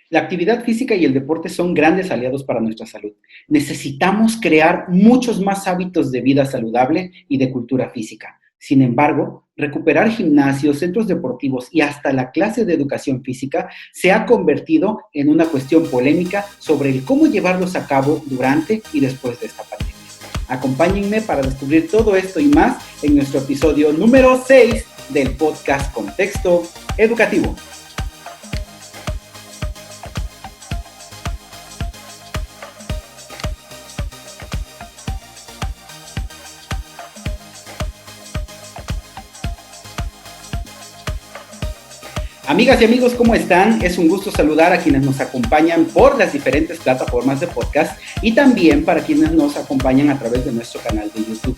La actividad física y el deporte son grandes aliados para nuestra salud. Necesitamos crear muchos más hábitos de vida saludable y de cultura física. Sin embargo, recuperar gimnasios, centros deportivos y hasta la clase de educación física se ha convertido en una cuestión polémica sobre el cómo llevarlos a cabo durante y después de esta pandemia. Acompáñenme para descubrir todo esto y más en nuestro episodio número 6 del podcast Contexto Educativo. Amigas y amigos, ¿cómo están? Es un gusto saludar a quienes nos acompañan por las diferentes plataformas de podcast y también para quienes nos acompañan a través de nuestro canal de YouTube.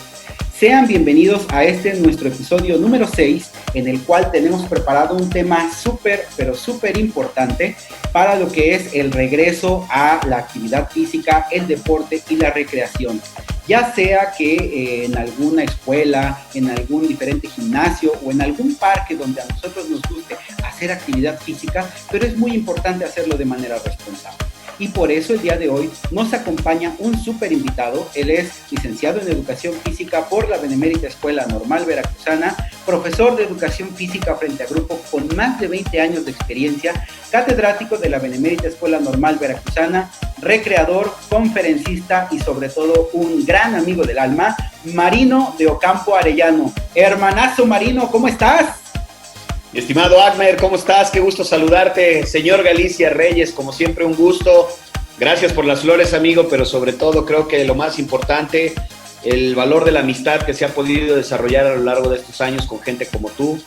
Sean bienvenidos a nuestro episodio número 6, en el cual tenemos preparado un tema súper importante para lo que es el regreso a la actividad física, el deporte y la recreación. Ya sea que en alguna escuela, en algún diferente gimnasio o en algún parque donde a nosotros nos guste hacer actividad física, pero es muy importante hacerlo de manera responsable. Y por eso el día de hoy nos acompaña un súper invitado. Él es licenciado en Educación Física por la Benemérita Escuela Normal Veracruzana, profesor de Educación Física frente a grupo con más de 20 años de experiencia, catedrático de la Benemérita Escuela Normal Veracruzana, recreador, conferencista y sobre todo un gran amigo del alma, Marino de Ocampo Arellano. Hermanazo Marino, ¿cómo estás? Mi estimado Agmer, ¿cómo estás? Qué gusto saludarte. Señor Galicia Reyes, como siempre, un gusto. Gracias por las flores, amigo, pero sobre todo creo que lo más importante, el valor de la amistad que se ha podido desarrollar a lo largo de estos años con gente como tú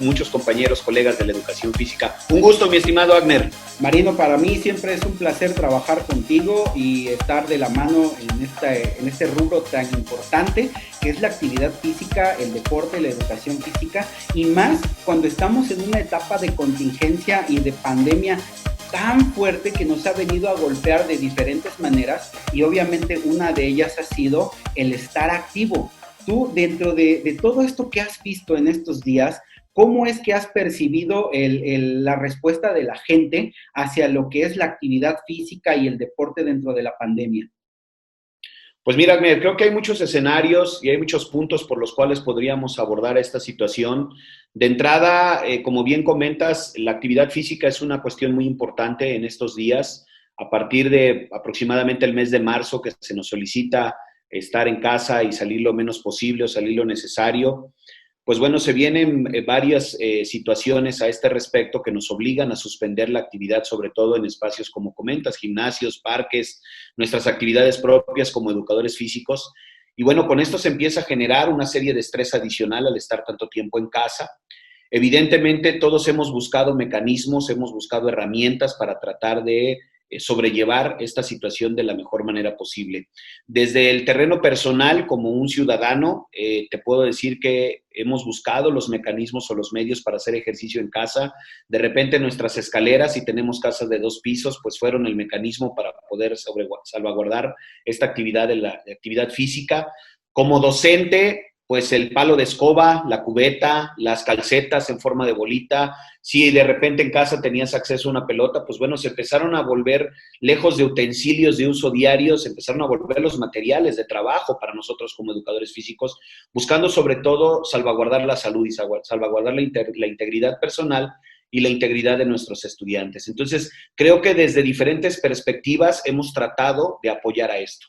y muchos compañeros, colegas de la educación física. Un gusto, mi estimado Agmer. Marino, para mí siempre es un placer trabajar contigo y estar de la mano en este rubro tan importante que es la actividad física, el deporte, la educación física, y más cuando estamos en una etapa de contingencia y de pandemia tan fuerte que nos ha venido a golpear de diferentes maneras, y obviamente una de ellas ha sido el estar activo. Tú, dentro de todo esto que has visto en estos días, ¿cómo es que has percibido la respuesta de la gente hacia lo que es la actividad física y el deporte dentro de la pandemia? Pues mira, creo que hay muchos escenarios y hay muchos puntos por los cuales podríamos abordar esta situación. De entrada, como bien comentas, la actividad física es una cuestión muy importante en estos días. A partir de aproximadamente el mes de marzo, que se nos solicita estar en casa y salir lo menos posible o salir lo necesario, pues bueno, se vienen varias situaciones a este respecto que nos obligan a suspender la actividad, sobre todo en espacios como comentas, gimnasios, parques, nuestras actividades propias como educadores físicos. Y bueno, con esto se empieza a generar una serie de estrés adicional al estar tanto tiempo en casa. Evidentemente, todos hemos buscado mecanismos, hemos buscado herramientas para tratar de sobrellevar esta situación de la mejor manera posible. Desde el terreno personal, como un ciudadano, te puedo decir que hemos buscado los mecanismos o los medios para hacer ejercicio en casa. De repente nuestras escaleras, si tenemos casas de 2 pisos, pues fueron el mecanismo para poder salvaguardar esta actividad de la actividad física. Como docente, pues el palo de escoba, la cubeta, las calcetas en forma de bolita. Si de repente en casa tenías acceso a una pelota, pues bueno, se empezaron a volver, lejos de utensilios de uso diario, se empezaron a volver los materiales de trabajo para nosotros como educadores físicos, buscando sobre todo salvaguardar la salud y salvaguardar la integridad personal y la integridad de nuestros estudiantes. Entonces, creo que desde diferentes perspectivas hemos tratado de apoyar a esto.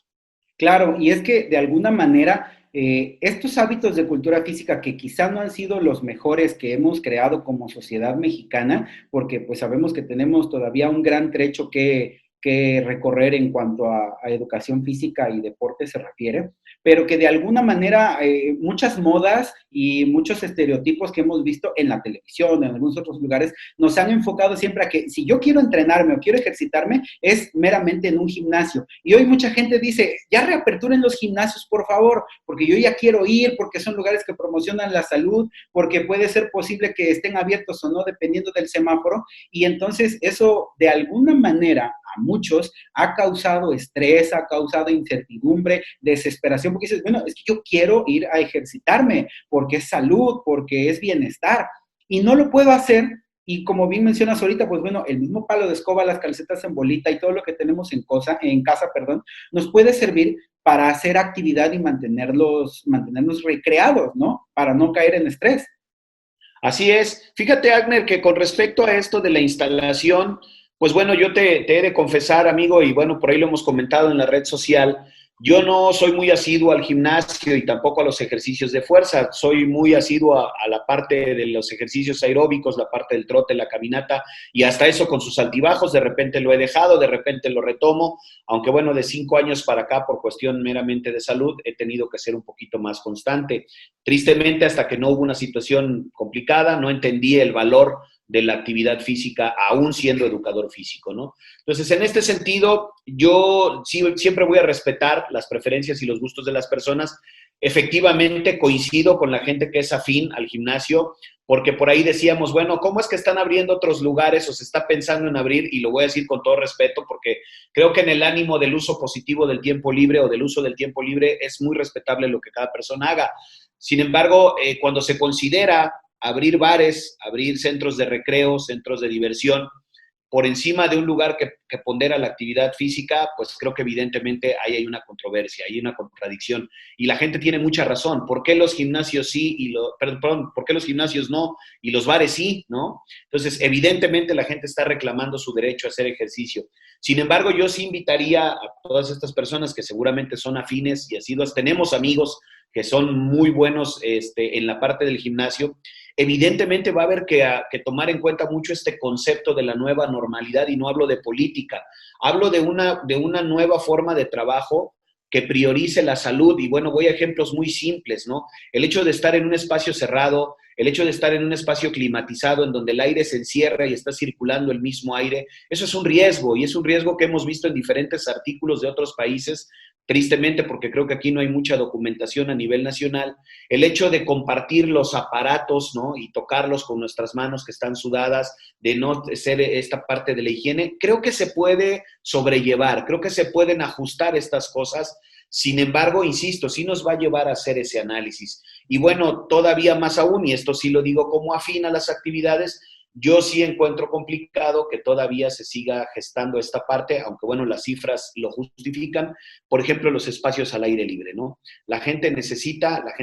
Claro, y es que de alguna manera estos hábitos de cultura física que quizá no han sido los mejores que hemos creado como sociedad mexicana, porque pues sabemos que tenemos todavía un gran trecho que recorrer en cuanto a educación física y deporte se refiere, pero que de alguna manera muchas modas y muchos estereotipos que hemos visto en la televisión, en algunos otros lugares, nos han enfocado siempre a que si yo quiero entrenarme o quiero ejercitarme, es meramente en un gimnasio. Y hoy mucha gente dice, ya reaperturen los gimnasios, por favor, porque yo ya quiero ir, porque son lugares que promocionan la salud, porque puede ser posible que estén abiertos o no, dependiendo del semáforo. Y entonces eso, de alguna manera, a muchos ha causado estrés, ha causado incertidumbre, desesperación, porque dices, bueno, es que yo quiero ir a ejercitarme, porque es salud, porque es bienestar, y no lo puedo hacer Y como bien mencionas ahorita, pues bueno, el mismo palo de escoba, las calcetas en bolita y todo lo que tenemos en casa, perdón, nos puede servir para hacer actividad y mantenernos recreados, ¿no? Para no caer en estrés. Así es. Fíjate, Agner, que con respecto a esto de la instalación, pues bueno, yo te he de confesar, amigo, y bueno, por ahí lo hemos comentado en la red social, yo no soy muy asiduo al gimnasio y tampoco a los ejercicios de fuerza. Soy muy asiduo a la parte de los ejercicios aeróbicos, la parte del trote, la caminata, y hasta eso con sus altibajos. De repente lo he dejado, de repente lo retomo, aunque bueno, de 5 años para acá, por cuestión meramente de salud, he tenido que ser un poquito más constante. Tristemente, hasta que no hubo una situación complicada, no entendí el valor de la actividad física, aún siendo educador físico, ¿no? Entonces, en este sentido, yo sí, siempre voy a respetar las preferencias y los gustos de las personas. Efectivamente, coincido con la gente que es afín al gimnasio, porque por ahí decíamos, bueno, ¿cómo es que están abriendo otros lugares o se está pensando en abrir? Y lo voy a decir con todo respeto, porque creo que en el ánimo del uso positivo del tiempo libre o del uso del tiempo libre es muy respetable lo que cada persona haga. Sin embargo, cuando se considera abrir bares, abrir centros de recreo, centros de diversión, por encima de un lugar que pondera la actividad física, pues creo que evidentemente ahí hay una controversia, hay una contradicción. Y la gente tiene mucha razón. ¿Por qué los gimnasios sí perdón, por qué los gimnasios no y los bares sí, no? Entonces, evidentemente la gente está reclamando su derecho a hacer ejercicio. Sin embargo, yo sí invitaría a todas estas personas que seguramente son afines y asiduas. Tenemos amigos que son muy buenos en la parte del gimnasio. Evidentemente va a haber que tomar en cuenta mucho este concepto de la nueva normalidad, y no hablo de política, hablo de una nueva forma de trabajo que priorice la salud. Y bueno, voy a ejemplos muy simples, ¿no? El hecho de estar en un espacio cerrado, el hecho de estar en un espacio climatizado en donde el aire se encierra y está circulando el mismo aire, eso es un riesgo, y es un riesgo que hemos visto en diferentes artículos de otros países, tristemente, porque creo que aquí no hay mucha documentación a nivel nacional. El hecho de compartir los aparatos, ¿no? Y tocarlos con nuestras manos que están sudadas, de no ser esta parte de la higiene, creo que se puede sobrellevar, creo que se pueden ajustar estas cosas. Sin embargo, insisto, sí nos va a llevar a hacer ese análisis. Y bueno, todavía más aún, y esto sí lo digo como afín a las actividades, yo sí encuentro complicado que todavía se siga gestando esta parte, aunque bueno, las cifras lo justifican. Por ejemplo, los espacios al aire libre, ¿no? La gente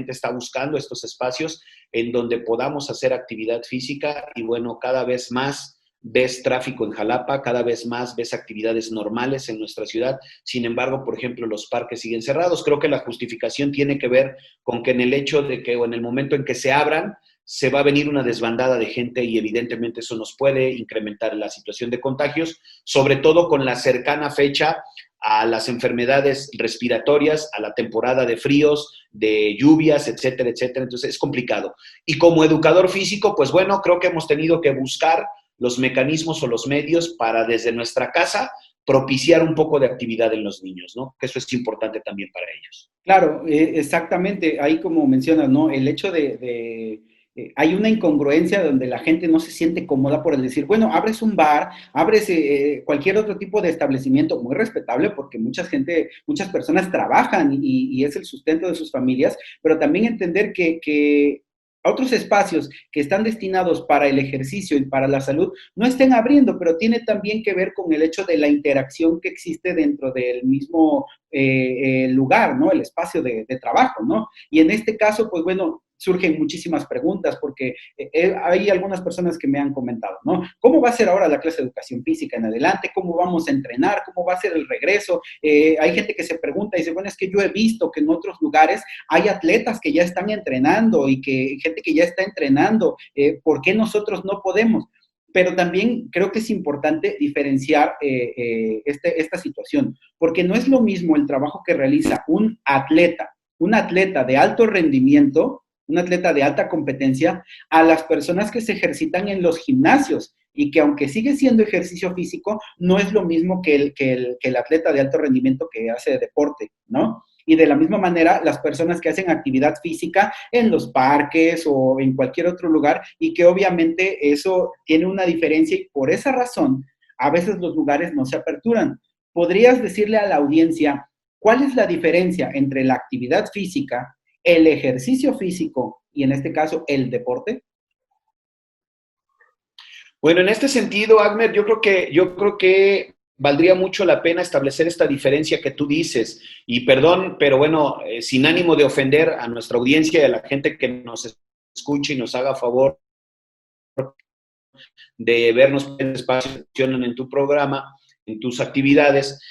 está buscando estos espacios en donde podamos hacer actividad física, y bueno, cada vez más ves tráfico en Jalapa, cada vez más ves actividades normales en nuestra ciudad. Sin embargo, por ejemplo, los parques siguen cerrados. Creo que la justificación tiene que ver con que en el hecho de que, o en el momento en que se abran, se va a venir una desbandada de gente, y evidentemente eso nos puede incrementar la situación de contagios, sobre todo con la cercana fecha a las enfermedades respiratorias, a la temporada de fríos, de lluvias, etcétera, etcétera. Entonces es complicado. Y como educador físico, pues bueno, creo que hemos tenido que buscar los mecanismos o los medios para desde nuestra casa propiciar un poco de actividad en los niños, ¿no? Que eso es importante también para ellos. Claro, exactamente. Ahí como mencionas, ¿no? El hecho hay una incongruencia donde la gente no se siente cómoda por el decir, bueno, abres un bar, abres cualquier otro tipo de establecimiento, muy respetable porque muchas personas trabajan y es el sustento de sus familias, pero también entender que otros espacios que están destinados para el ejercicio y para la salud no estén abriendo, pero tiene también que ver con el hecho de la interacción que existe dentro del mismo lugar, ¿no? El espacio de trabajo, ¿no? Y en este caso, pues bueno, surgen muchísimas preguntas porque hay algunas personas que me han comentado, ¿no? ¿Cómo va a ser ahora la clase de educación física en adelante? ¿Cómo vamos a entrenar? ¿Cómo va a ser el regreso? Hay gente que se pregunta y dice, bueno, es que yo he visto que en otros lugares hay atletas que ya están entrenando y que gente que ya está entrenando. ¿Por qué nosotros no podemos? Pero también creo que es importante diferenciar esta situación, porque no es lo mismo el trabajo que realiza un atleta de alto rendimiento, un atleta de alta competencia, a las personas que se ejercitan en los gimnasios y que aunque sigue siendo ejercicio físico, no es lo mismo que el atleta de alto rendimiento que hace deporte, ¿no? Y de la misma manera, las personas que hacen actividad física en los parques o en cualquier otro lugar, y que obviamente eso tiene una diferencia y por esa razón a veces los lugares no se aperturan. ¿Podrías decirle a la audiencia cuál es la diferencia entre la actividad física, el ejercicio físico y en este caso el deporte? Bueno, en este sentido, Agmer, yo creo que valdría mucho la pena establecer esta diferencia que tú dices. Y perdón, pero bueno, sin ánimo de ofender a nuestra audiencia y a la gente que nos escuche y nos haga favor de vernos en espacios que funcionan en tu programa, en tus actividades.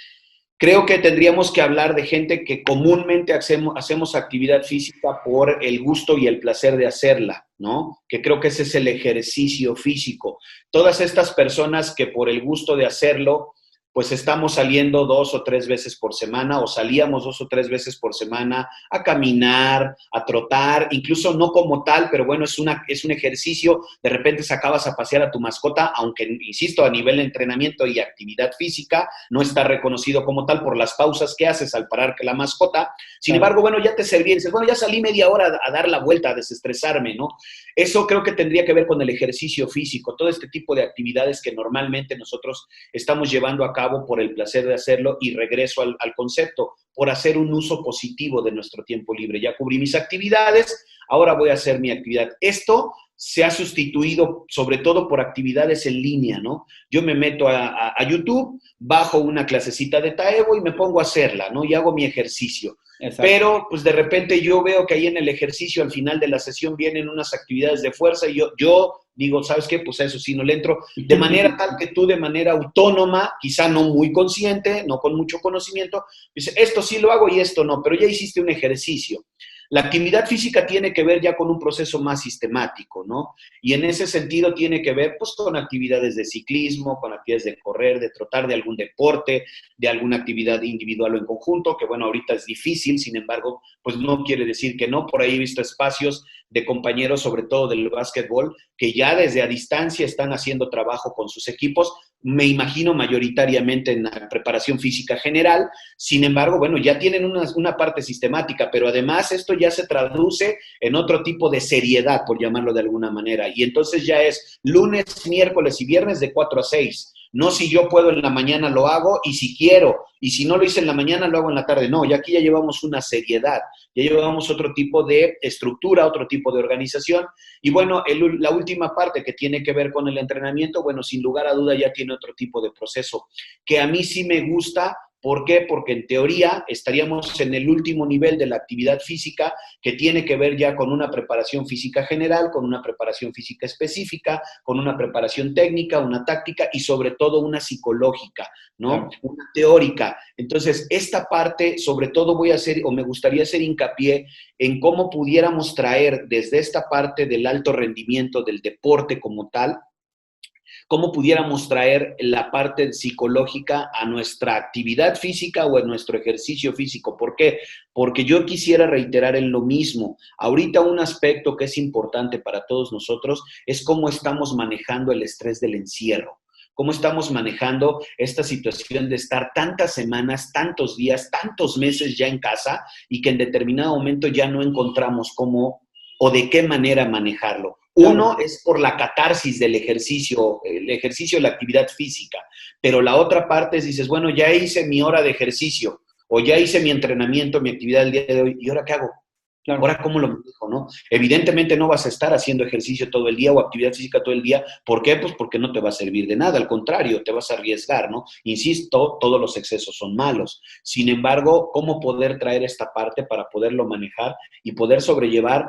Creo que tendríamos que hablar de gente que comúnmente hacemos actividad física por el gusto y el placer de hacerla, ¿no? Que creo que ese es el ejercicio físico. Todas estas personas que por el gusto de hacerlo, pues estamos saliendo 2 o 3 veces por semana o salíamos 2 o 3 veces por semana a caminar, a trotar, incluso no como tal, pero bueno, es un ejercicio. De repente sacabas a pasear a tu mascota, aunque, insisto, a nivel de entrenamiento y actividad física, no está reconocido como tal por las pausas que haces al parar que la mascota. Sin Claro. embargo, bueno, ya te serví, dices, bueno, ya salí media hora a dar la vuelta, a desestresarme, ¿no? Eso creo que tendría que ver con el ejercicio físico, todo este tipo de actividades que normalmente nosotros estamos llevando a cabo por el placer de hacerlo, y regreso al concepto, por hacer un uso positivo de nuestro tiempo libre. Ya cubrí mis actividades, ahora voy a hacer mi actividad. Esto se ha sustituido sobre todo por actividades en línea, ¿no? Yo me meto a YouTube, bajo una clasecita de Taebo y me pongo a hacerla, ¿no? Y hago mi ejercicio. Exacto. Pero, pues de repente yo veo que ahí en el ejercicio, al final de la sesión, vienen unas actividades de fuerza y yo digo, ¿sabes qué? Pues a eso sí no le entro. De manera tal que tú, de manera autónoma, quizá no muy consciente, no con mucho conocimiento, dices, esto sí lo hago y esto no, pero ya hiciste un ejercicio. La actividad física tiene que ver ya con un proceso más sistemático, ¿no? Y en ese sentido tiene que ver, pues, con actividades de ciclismo, con actividades de correr, de trotar, de algún deporte, de alguna actividad individual o en conjunto, que bueno, ahorita es difícil, sin embargo, pues no quiere decir que no. Por ahí he visto espacios de compañeros, sobre todo del básquetbol, que ya desde a distancia están haciendo trabajo con sus equipos, me imagino mayoritariamente en la preparación física general. Sin embargo, bueno, ya tienen una parte sistemática, pero además esto ya se traduce en otro tipo de seriedad, por llamarlo de alguna manera. Y entonces ya es lunes, miércoles y viernes de 4 a 6. No si yo puedo en la mañana lo hago y si quiero, y si no lo hice en la mañana lo hago en la tarde. No, ya aquí ya llevamos una seriedad, ya llevamos otro tipo de estructura, otro tipo de organización. Y bueno, la última parte que tiene que ver con el entrenamiento, bueno, sin lugar a duda ya tiene otro tipo de proceso, que a mí sí me gusta. ¿Por qué? Porque en teoría estaríamos en el último nivel de la actividad física, que tiene que ver ya con una preparación física general, con una preparación física específica, con una preparación técnica, una táctica y sobre todo una psicológica, ¿no? Claro. Una teórica. Entonces, esta parte, sobre todo voy a hacer, o me gustaría hacer hincapié en cómo pudiéramos traer desde esta parte del alto rendimiento del deporte como tal, cómo pudiéramos traer la parte psicológica a nuestra actividad física o en nuestro ejercicio físico. ¿Por qué? Porque yo quisiera reiterar en lo mismo. Ahorita un aspecto que es importante para todos nosotros es cómo estamos manejando el estrés del encierro. ¿Cómo estamos manejando esta situación de estar tantas semanas, tantos días, tantos meses ya en casa y que en determinado momento ya no encontramos cómo o de qué manera manejarlo? Claro. Uno es por la catarsis del ejercicio, el ejercicio de la actividad física, pero la otra parte es, dices, bueno, ya hice mi hora de ejercicio o ya hice mi entrenamiento, mi actividad del día de hoy, ¿y ahora qué hago? Claro. Ahora, ¿cómo lo manejo, no? Evidentemente no vas a estar haciendo ejercicio todo el día o actividad física todo el día. ¿Por qué? Pues porque no te va a servir de nada. Al contrario, te vas a arriesgar, ¿no? Insisto, todos los excesos son malos. Sin embargo, ¿cómo poder traer esta parte para poderlo manejar y poder sobrellevar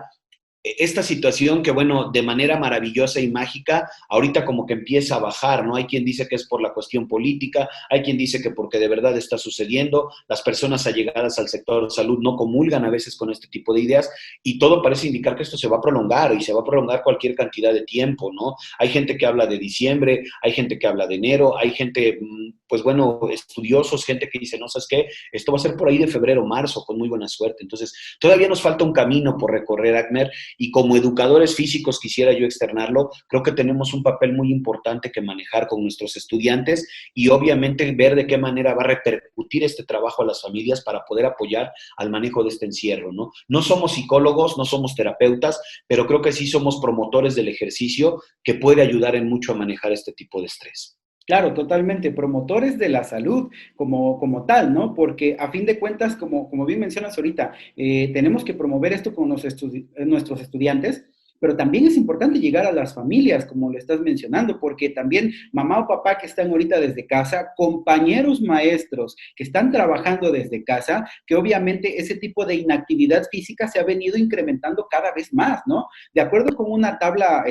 esta situación que, bueno, de manera maravillosa y mágica, ahorita como que empieza a bajar, ¿no? Hay quien dice que es por la cuestión política, hay quien dice que porque de verdad está sucediendo, las personas allegadas al sector salud no comulgan a veces con este tipo de ideas, y todo parece indicar que esto se va a prolongar, y se va a prolongar cualquier cantidad de tiempo, ¿no? Hay gente que habla de diciembre, hay gente que habla de enero, hay gente, pues bueno, estudiosos, gente que dice, no, ¿sabes qué? Esto va a ser por ahí de febrero, marzo, con muy buena suerte. Entonces, todavía nos falta un camino por recorrer, Agner, y como educadores físicos quisiera yo externarlo. Creo que tenemos un papel muy importante que manejar con nuestros estudiantes y obviamente ver de qué manera va a repercutir este trabajo a las familias para poder apoyar al manejo de este encierro, ¿no? No somos psicólogos, no somos terapeutas, pero creo que sí somos promotores del ejercicio que puede ayudar en mucho a manejar este tipo de estrés. Claro, totalmente, promotores de la salud como tal, ¿no? Porque a fin de cuentas, como bien mencionas ahorita, tenemos que promover esto con nuestros estudiantes, pero también es importante llegar a las familias, como lo estás mencionando, porque también mamá o papá que están ahorita desde casa, compañeros maestros que están trabajando desde casa, que obviamente ese tipo de inactividad física se ha venido incrementando cada vez más, ¿no? De acuerdo con una tabla,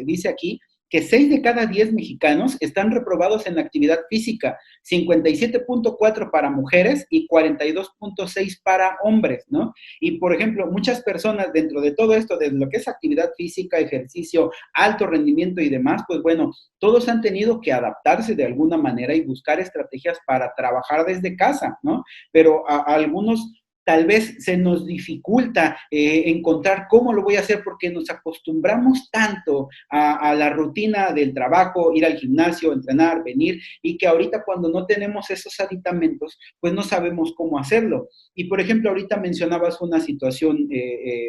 dice aquí, que 6 de cada 10 mexicanos están reprobados en la actividad física, 57.4 para mujeres y 42.6 para hombres, ¿no? Y, por ejemplo, muchas personas dentro de todo esto, de lo que es actividad física, ejercicio, alto rendimiento y demás, pues bueno, todos han tenido que adaptarse de alguna manera y buscar estrategias para trabajar desde casa, ¿no? Pero a algunos tal vez se nos dificulta encontrar cómo lo voy a hacer porque nos acostumbramos tanto a la rutina del trabajo, ir al gimnasio, entrenar, venir, y que ahorita cuando no tenemos esos aditamentos, pues no sabemos cómo hacerlo. Y por ejemplo, ahorita mencionabas una situación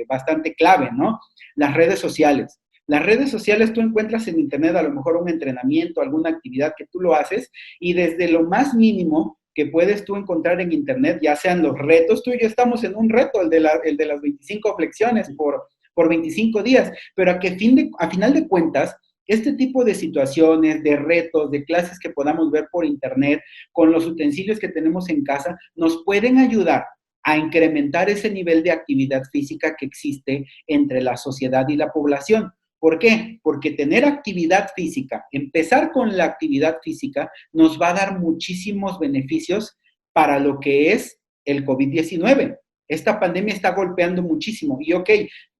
bastante clave, ¿no? Las redes sociales. Las redes sociales tú encuentras en internet a lo mejor un entrenamiento, alguna actividad que tú lo haces y desde lo más mínimo que puedes tú encontrar en internet, ya sean los retos, tú y yo estamos en un reto, el de las 25 flexiones por 25 días, pero a final de cuentas, este tipo de situaciones, de retos, de clases que podamos ver por internet, con los utensilios que tenemos en casa, nos pueden ayudar a incrementar ese nivel de actividad física que existe entre la sociedad y la población. ¿Por qué? Porque tener actividad física, empezar con la actividad física, nos va a dar muchísimos beneficios para lo que es el COVID-19. Esta pandemia está golpeando muchísimo y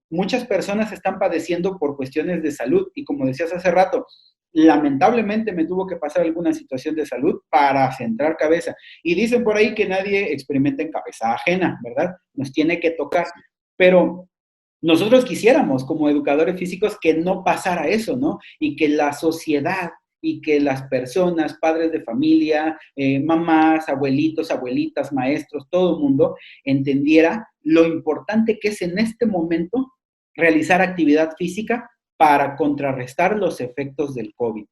muchas personas están padeciendo por cuestiones de salud y como decías hace rato, lamentablemente me tuvo que pasar alguna situación de salud para centrar cabeza. Y dicen por ahí que nadie experimenta en cabeza ajena, ¿verdad? Nos tiene que tocar. Pero nosotros quisiéramos, como educadores físicos, que no pasara eso, ¿no? Y que la sociedad y que las personas, padres de familia, mamás, abuelitos, abuelitas, maestros, todo el mundo entendiera lo importante que es en este momento realizar actividad física para contrarrestar los efectos del COVID.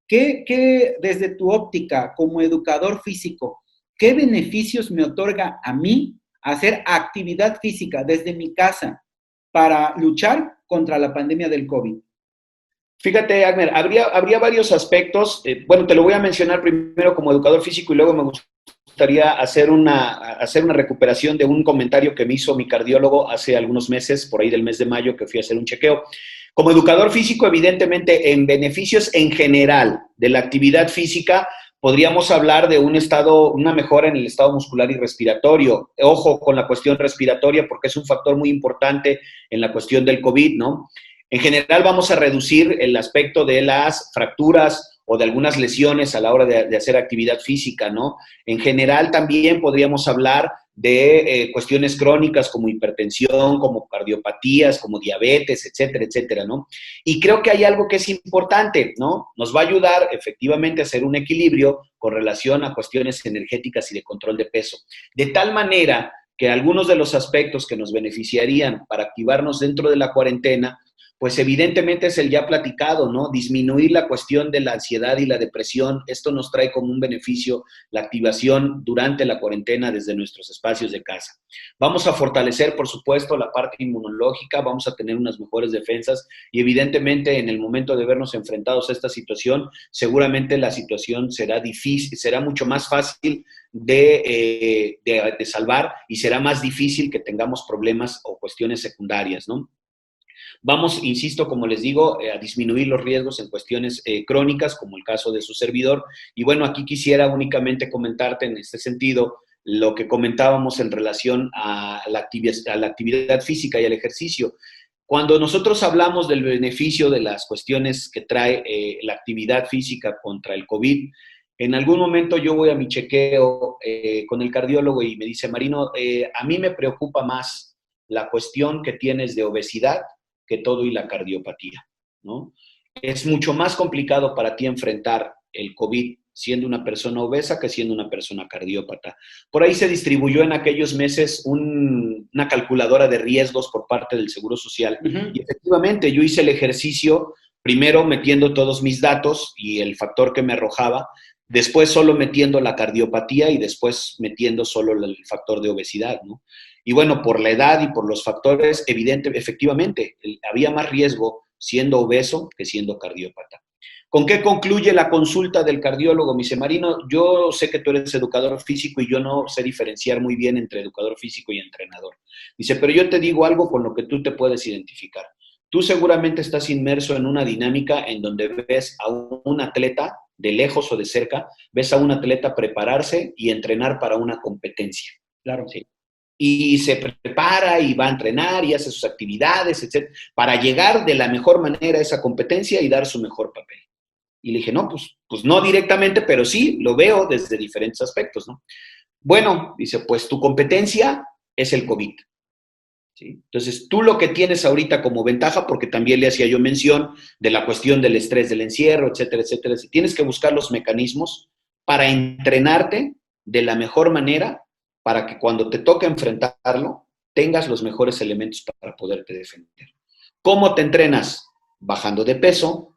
¿Qué desde tu óptica como educador físico, qué beneficios me otorga a mí hacer actividad física desde mi casa para luchar contra la pandemia del COVID? Fíjate, Agner, habría varios aspectos. Bueno, te lo voy a mencionar primero como educador físico y luego me gustaría hacer una recuperación de un comentario que me hizo mi cardiólogo hace algunos meses, por ahí del mes de mayo, que fui a hacer un chequeo. Como educador físico, evidentemente, en beneficios en general de la actividad física, podríamos hablar de una mejora en el estado muscular y respiratorio. Ojo con la cuestión respiratoria porque es un factor muy importante en la cuestión del COVID, ¿no? En general vamos a reducir el aspecto de las fracturas o de algunas lesiones a la hora de hacer actividad física, ¿no? En general también podríamos hablar de cuestiones crónicas como hipertensión, como cardiopatías, como diabetes, etcétera, etcétera, ¿no? Y creo que hay algo que es importante, ¿no? Nos va a ayudar efectivamente a hacer un equilibrio con relación a cuestiones energéticas y de control de peso. De tal manera que algunos de los aspectos que nos beneficiarían para activarnos dentro de la cuarentena, pues evidentemente es el ya platicado, ¿no? Disminuir la cuestión de la ansiedad y la depresión. Esto nos trae como un beneficio la activación durante la cuarentena desde nuestros espacios de casa. Vamos a fortalecer, por supuesto, la parte inmunológica, vamos a tener unas mejores defensas y evidentemente en el momento de vernos enfrentados a esta situación, seguramente la situación será difícil, será mucho más fácil de salvar y será más difícil que tengamos problemas o cuestiones secundarias, ¿no? Vamos, insisto, como les digo, a disminuir los riesgos en cuestiones crónicas, como el caso de su servidor. Y bueno, aquí quisiera únicamente comentarte en este sentido lo que comentábamos en relación a la actividad física y al ejercicio. Cuando nosotros hablamos del beneficio de las cuestiones que trae la actividad física contra el COVID, en algún momento yo voy a mi chequeo con el cardiólogo y me dice, Marino, a mí me preocupa más la cuestión que tienes de obesidad que todo y la cardiopatía, ¿no? Es mucho más complicado para ti enfrentar el COVID siendo una persona obesa que siendo una persona cardiópata. Por ahí se distribuyó en aquellos meses una calculadora de riesgos por parte del Seguro Social. Y efectivamente yo hice el ejercicio primero metiendo todos mis datos y el factor que me arrojaba, después solo metiendo la cardiopatía y después metiendo solo el factor de obesidad, ¿no? Y bueno, por la edad y por los factores, efectivamente, había más riesgo siendo obeso que siendo cardiópata. ¿Con qué concluye la consulta del cardiólogo? Me dice, Marino, yo sé que tú eres educador físico y yo no sé diferenciar muy bien entre educador físico y entrenador. Dice, pero yo te digo algo con lo que tú te puedes identificar. Tú seguramente estás inmerso en una dinámica en donde ves a un atleta, de lejos o de cerca, ves a un atleta prepararse y entrenar para una competencia. Claro. ¿Sí? Y se prepara y va a entrenar y hace sus actividades, etc., para llegar de la mejor manera a esa competencia y dar su mejor papel. Y le dije, no, pues no directamente, pero sí, lo veo desde diferentes aspectos, ¿no? Bueno, dice, pues tu competencia es el COVID. ¿Sí? Entonces, tú lo que tienes ahorita como ventaja, porque también le hacía yo mención de la cuestión del estrés del encierro, etcétera, etcétera, tienes que buscar los mecanismos para entrenarte de la mejor manera para que cuando te toque enfrentarlo, tengas los mejores elementos para poderte defender. ¿Cómo te entrenas? Bajando de peso,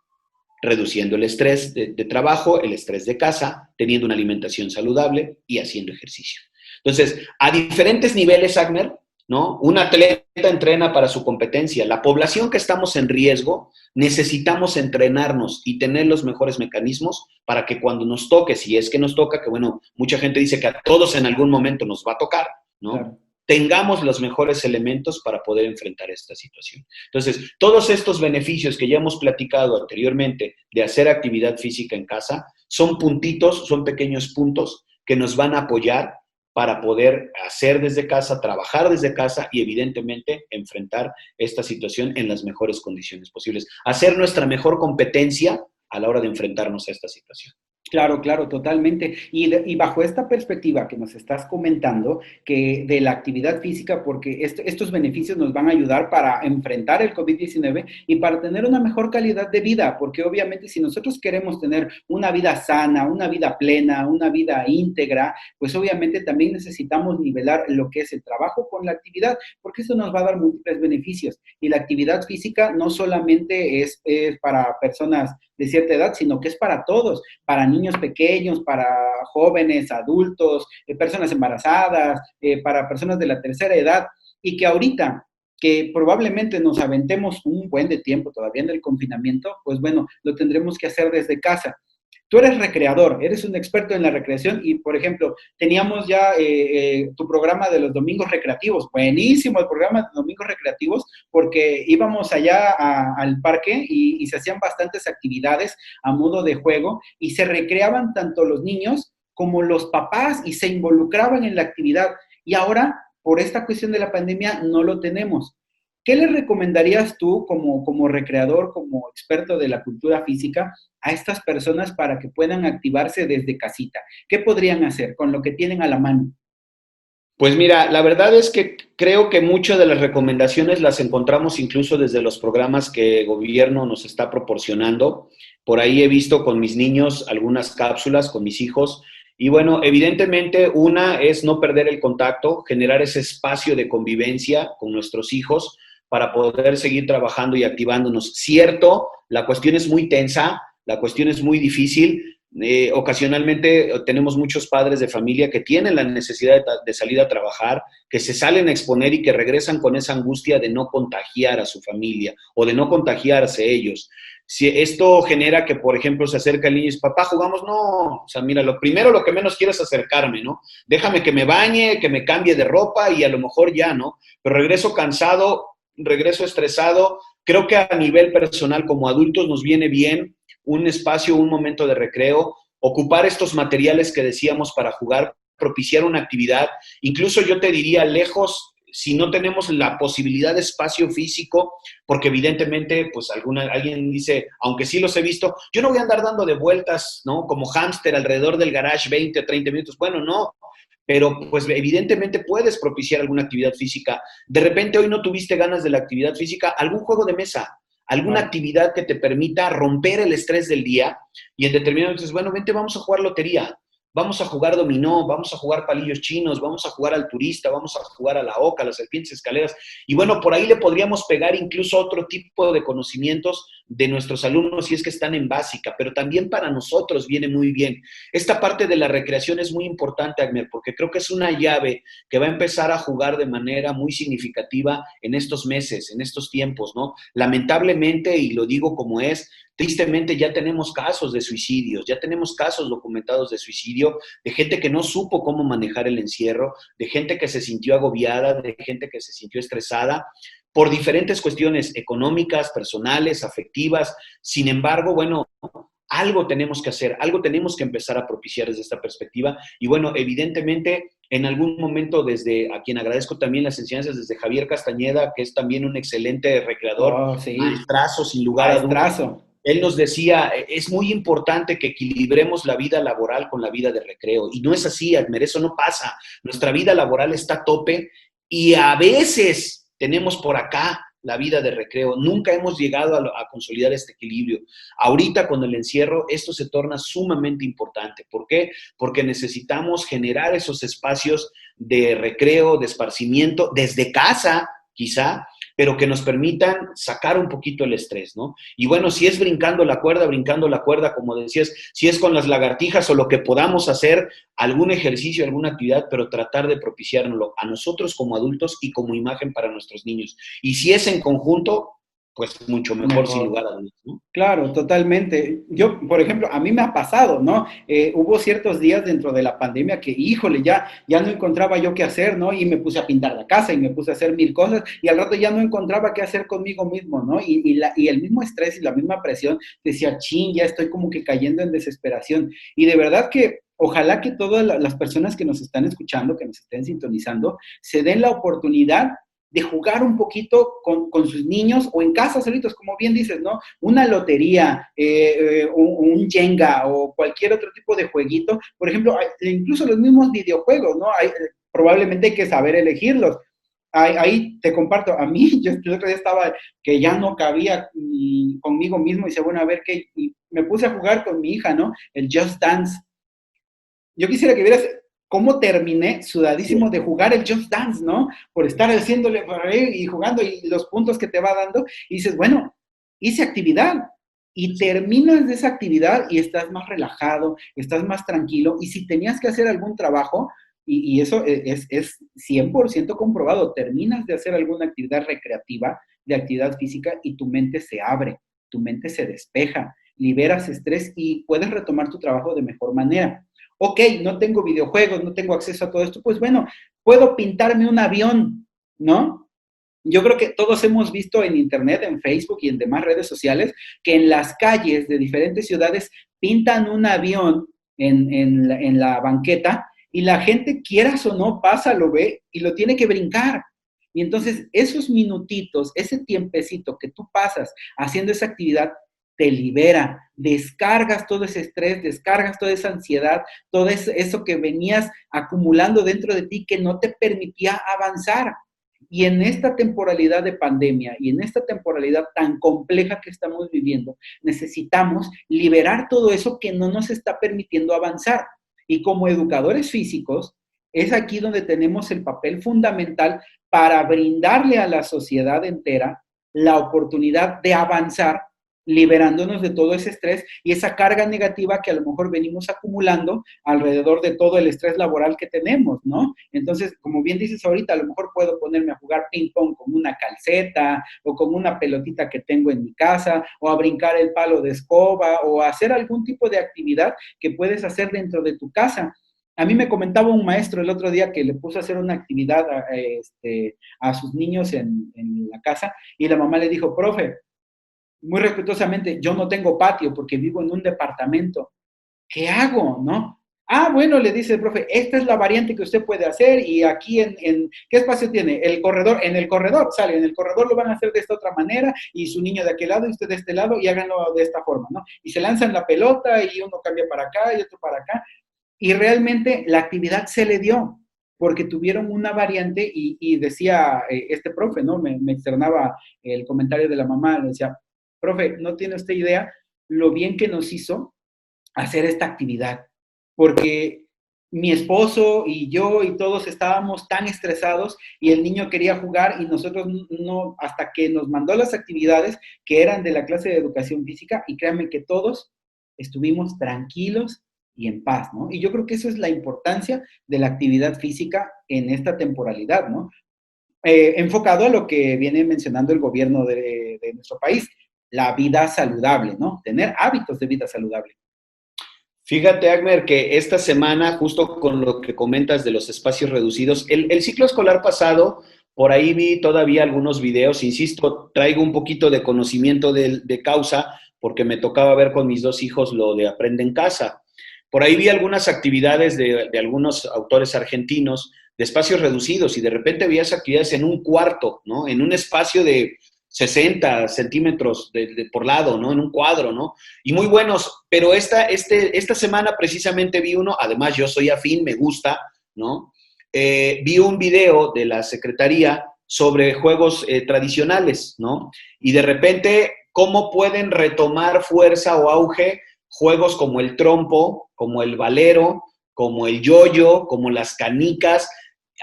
reduciendo el estrés de trabajo, el estrés de casa, teniendo una alimentación saludable y haciendo ejercicio. Entonces, a diferentes niveles, Agner, ¿no? Un atleta entrena para su competencia. La población que estamos en riesgo, necesitamos entrenarnos y tener los mejores mecanismos para que cuando nos toque, si es que nos toca, que bueno, mucha gente dice que a todos en algún momento nos va a tocar, ¿no? Claro. Tengamos los mejores elementos para poder enfrentar esta situación. Entonces, todos estos beneficios que ya hemos platicado anteriormente de hacer actividad física en casa son puntitos, son pequeños puntos que nos van a apoyar para poder hacer desde casa, trabajar desde casa y evidentemente enfrentar esta situación en las mejores condiciones posibles. Hacer nuestra mejor competencia a la hora de enfrentarnos a esta situación. Claro, claro, totalmente. Y bajo esta perspectiva que nos estás comentando, que de la actividad física, porque estos beneficios nos van a ayudar para enfrentar el COVID-19 y para tener una mejor calidad de vida, porque obviamente si nosotros queremos tener una vida sana, una vida plena, una vida íntegra, pues obviamente también necesitamos nivelar lo que es el trabajo con la actividad, porque eso nos va a dar múltiples beneficios. Y la actividad física no solamente es para personas de cierta edad, sino que es para todos, para niños pequeños, para jóvenes, adultos, personas embarazadas, para personas de la tercera edad, y que ahorita que probablemente nos aventemos un buen de tiempo todavía en el confinamiento, pues bueno, lo tendremos que hacer desde casa. Tú eres recreador, eres un experto en la recreación y, por ejemplo, teníamos ya tu programa de los domingos recreativos. Buenísimo el programa de domingos recreativos porque íbamos allá al parque y se hacían bastantes actividades a modo de juego y se recreaban tanto los niños como los papás y se involucraban en la actividad. Y ahora, por esta cuestión de la pandemia, no lo tenemos. ¿Qué le recomendarías tú como recreador, como experto de la cultura física a estas personas para que puedan activarse desde casita? ¿Qué podrían hacer con lo que tienen a la mano? Pues mira, la verdad es que creo que muchas de las recomendaciones las encontramos incluso desde los programas que el gobierno nos está proporcionando. Por ahí he visto con mis niños algunas cápsulas, con mis hijos. Y bueno, evidentemente una es no perder el contacto, generar ese espacio de convivencia con nuestros hijos para poder seguir trabajando y activándonos. Cierto, la cuestión es muy tensa, la cuestión es muy difícil. Ocasionalmente tenemos muchos padres de familia que tienen la necesidad de salir a trabajar, que se salen a exponer y que regresan con esa angustia de no contagiar a su familia o de no contagiarse ellos. Si esto genera que, por ejemplo, se acerca el niño y dice, papá, ¿jugamos? No, o sea, mira, lo que menos quiero es acercarme, ¿no? Déjame que me bañe, que me cambie de ropa y a lo mejor ya, ¿no? Pero regreso cansado, regreso estresado. Creo que a nivel personal, como adultos, nos viene bien un espacio, un momento de recreo, ocupar estos materiales que decíamos para jugar, propiciar una actividad. Incluso yo te diría, lejos, si no tenemos la posibilidad de espacio físico, porque evidentemente, pues alguien dice, aunque sí los he visto, yo no voy a andar dando de vueltas, ¿no? Como hámster alrededor del garage 20 o 30 minutos. Bueno, no, pero pues evidentemente puedes propiciar alguna actividad física. De repente hoy no tuviste ganas de la actividad física, algún juego de mesa, alguna actividad que te permita romper el estrés del día y en determinado momento dices, bueno, vente, vamos a jugar lotería. vamos a jugar dominó, vamos a jugar palillos chinos, vamos a jugar al turista, vamos a jugar a la oca, a las serpientes escaleras. Y bueno, por ahí le podríamos pegar incluso otro tipo de conocimientos de nuestros alumnos si es que están en básica, pero también para nosotros viene muy bien. Esta parte de la recreación es muy importante, Agner, porque creo que es una llave que va a empezar a jugar de manera muy significativa en estos meses, en estos tiempos, ¿no? Lamentablemente, y lo digo como es, tristemente ya tenemos casos de suicidios, ya tenemos casos documentados de suicidio, de gente que no supo cómo manejar el encierro, de gente que se sintió agobiada, de gente que se sintió estresada por diferentes cuestiones económicas, personales, afectivas. Sin embargo, bueno, algo tenemos que hacer, algo tenemos que empezar a propiciar desde esta perspectiva. Y bueno, evidentemente, en algún momento desde, a quien agradezco también las enseñanzas, desde Javier Castañeda, que es también un excelente recreador, Oh, sí, maestrazo sin lugar a dudas. maestrazo. Él nos decía, es muy importante que equilibremos la vida laboral con la vida de recreo. Y no es así, Admer, eso no pasa. Nuestra vida laboral está a tope y a veces tenemos por acá la vida de recreo. Nunca hemos llegado a consolidar este equilibrio. Ahorita con el encierro esto se torna sumamente importante. ¿Por qué? Porque necesitamos generar esos espacios de recreo, de esparcimiento, desde casa quizá, pero que nos permitan sacar un poquito el estrés, ¿no? Y bueno, si es brincando la cuerda, como decías, si es con las lagartijas o lo que podamos hacer, algún ejercicio, alguna actividad, pero tratar de propiciárnoslo a nosotros como adultos y como imagen para nuestros niños. Y si es en conjunto, pues mucho mejor, sin Mejor. lugar a dudas, ¿no? Claro, totalmente. Yo, por ejemplo, a mí me ha pasado, ¿no? Hubo ciertos días dentro de la pandemia que, híjole, ya no encontraba yo qué hacer, ¿no? Y me puse a pintar la casa y me puse a hacer mil cosas y al rato ya no encontraba qué hacer conmigo mismo, ¿no? Y el mismo estrés y la misma presión decía, chin, ya estoy como que cayendo en desesperación. Y de verdad que ojalá que todas las personas que nos están escuchando, que nos estén sintonizando, se den la oportunidad de jugar un poquito con sus niños o en casa solitos, como bien dices, ¿no? Una lotería, un Jenga o cualquier otro tipo de jueguito. Por ejemplo, incluso los mismos videojuegos, ¿no? Probablemente hay que saber elegirlos. Ahí te comparto, a mí, yo el otro día estaba que ya no cabía conmigo mismo y dice, bueno, a ver qué, y me puse a jugar con mi hija, ¿no? El Just Dance. Yo quisiera que vieras cómo terminé sudadísimo de jugar el Just Dance, ¿no? Por estar haciéndole por ahí y jugando y los puntos que te va dando. Y dices, bueno, hice actividad. Y terminas de esa actividad y estás más relajado, estás más tranquilo. Y si tenías que hacer algún trabajo, y eso es 100% comprobado, terminas de hacer alguna actividad recreativa, de actividad física, y tu mente se abre, tu mente se despeja, liberas estrés y puedes retomar tu trabajo de mejor manera. Ok, no tengo videojuegos, no tengo acceso a todo esto, pues bueno, puedo pintarme un avión, ¿no? Yo creo que todos hemos visto en Internet, en Facebook y en demás redes sociales, que en las calles de diferentes ciudades pintan un avión en la banqueta y la gente, quieras o no, pasa, lo ve y lo tiene que brincar. Y entonces esos minutitos, ese tiempecito que tú pasas haciendo esa actividad, te libera, descargas todo ese estrés, descargas toda esa ansiedad, todo eso que venías acumulando dentro de ti que no te permitía avanzar. Y en esta temporalidad de pandemia y en esta temporalidad tan compleja que estamos viviendo, necesitamos liberar todo eso que no nos está permitiendo avanzar. Y como educadores físicos, es aquí donde tenemos el papel fundamental para brindarle a la sociedad entera la oportunidad de avanzar liberándonos de todo ese estrés y esa carga negativa que a lo mejor venimos acumulando alrededor de todo el estrés laboral que tenemos, ¿no? Entonces, como bien dices ahorita, a lo mejor puedo ponerme a jugar ping pong con una calceta o con una pelotita que tengo en mi casa o a brincar el palo de escoba o a hacer algún tipo de actividad que puedes hacer dentro de tu casa. A mí me comentaba un maestro el otro día que le puso a hacer una actividad a sus niños en la casa y la mamá le dijo, profe, muy respetuosamente, yo no tengo patio porque vivo en un departamento. ¿Qué hago? ¿No? Ah, bueno, le dice el profe, esta es la variante que usted puede hacer y aquí ¿qué espacio tiene? El corredor, en el corredor, sale, en el corredor lo van a hacer de esta otra manera y su niño de aquel lado y usted de este lado y háganlo de esta forma, ¿no? Y se lanzan la pelota y uno cambia para acá y otro para acá y realmente la actividad se le dio porque tuvieron una variante y decía este profe, ¿no? Me externaba el comentario de la mamá, le decía, profe, no tiene usted idea lo bien que nos hizo hacer esta actividad, porque mi esposo y yo y todos estábamos tan estresados y el niño quería jugar y nosotros no, hasta que nos mandó las actividades que eran de la clase de educación física y créanme que todos estuvimos tranquilos y en paz, ¿no? Y yo creo que eso es la importancia de la actividad física en esta temporalidad, ¿no? Enfocado a lo que viene mencionando el gobierno de nuestro país, la vida saludable, ¿no? Tener hábitos de vida saludable. Fíjate, Agmer, que esta semana, justo con lo que comentas de los espacios reducidos, el ciclo escolar pasado, por ahí vi todavía algunos videos, insisto, traigo un poquito de conocimiento de causa, porque me tocaba ver con mis dos hijos lo de Aprende en Casa. Por ahí vi algunas actividades de algunos autores argentinos de espacios reducidos y de repente veías actividades en un cuarto, ¿no? En un espacio de 60 centímetros por lado, ¿no? En un cuadro, ¿no? Y muy buenos, pero esta semana precisamente vi uno, además yo soy afín, me gusta, ¿no? Vi un video de la Secretaría sobre juegos tradicionales, ¿no? Y de repente, ¿cómo pueden retomar fuerza o auge juegos como el trompo, como el valero, como el yoyo, como las canicas?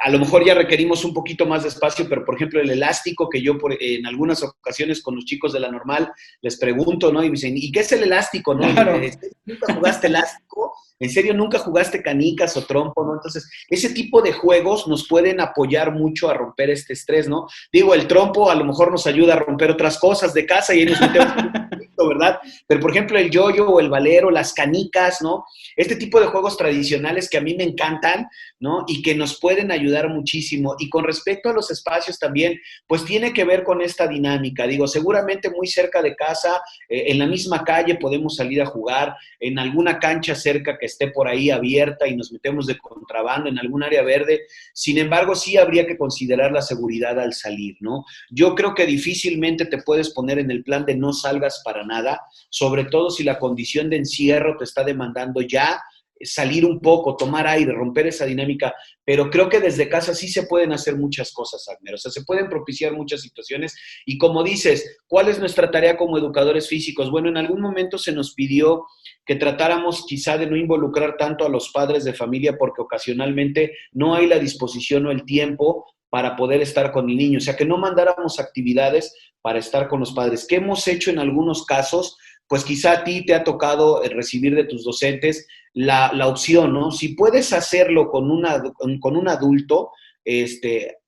A lo mejor ya requerimos un poquito más de espacio, pero por ejemplo el elástico que yo en algunas ocasiones con los chicos de la normal les pregunto, ¿no? Y me dicen, ¿y qué es el elástico, no? Claro. Y dicen, ¿nunca jugaste elástico? ¿En serio nunca jugaste canicas o trompo, no? Entonces, ese tipo de juegos nos pueden apoyar mucho a romper este estrés, ¿no? Digo, el trompo a lo mejor nos ayuda a romper otras cosas de casa y ahí nos metemos un poquito, ¿verdad? Pero por ejemplo el yoyo o el valero, las canicas, ¿no? Este tipo de juegos tradicionales que a mí me encantan, ¿no? Y que nos pueden ayudar muchísimo. Y con respecto a los espacios también, pues tiene que ver con esta dinámica. Digo, seguramente muy cerca de casa, en la misma calle podemos salir a jugar, en alguna cancha cerca que esté por ahí abierta y nos metemos de contrabando en algún área verde. Sin embargo, sí habría que considerar la seguridad al salir, ¿no? Yo creo que difícilmente te puedes poner en el plan de no salgas para nada, sobre todo si la condición de encierro te está demandando ya salir un poco, tomar aire, romper esa dinámica, pero creo que desde casa sí se pueden hacer muchas cosas, Agner, o sea, se pueden propiciar muchas situaciones y como dices, ¿cuál es nuestra tarea como educadores físicos? Bueno, en algún momento se nos pidió que tratáramos quizá de no involucrar tanto a los padres de familia porque ocasionalmente no hay la disposición o el tiempo para poder estar con el niño, o sea, que no mandáramos actividades para estar con los padres. ¿Qué hemos hecho en algunos casos? Pues quizá a ti te ha tocado recibir de tus docentes la opción, ¿no? Si puedes hacerlo con un adulto,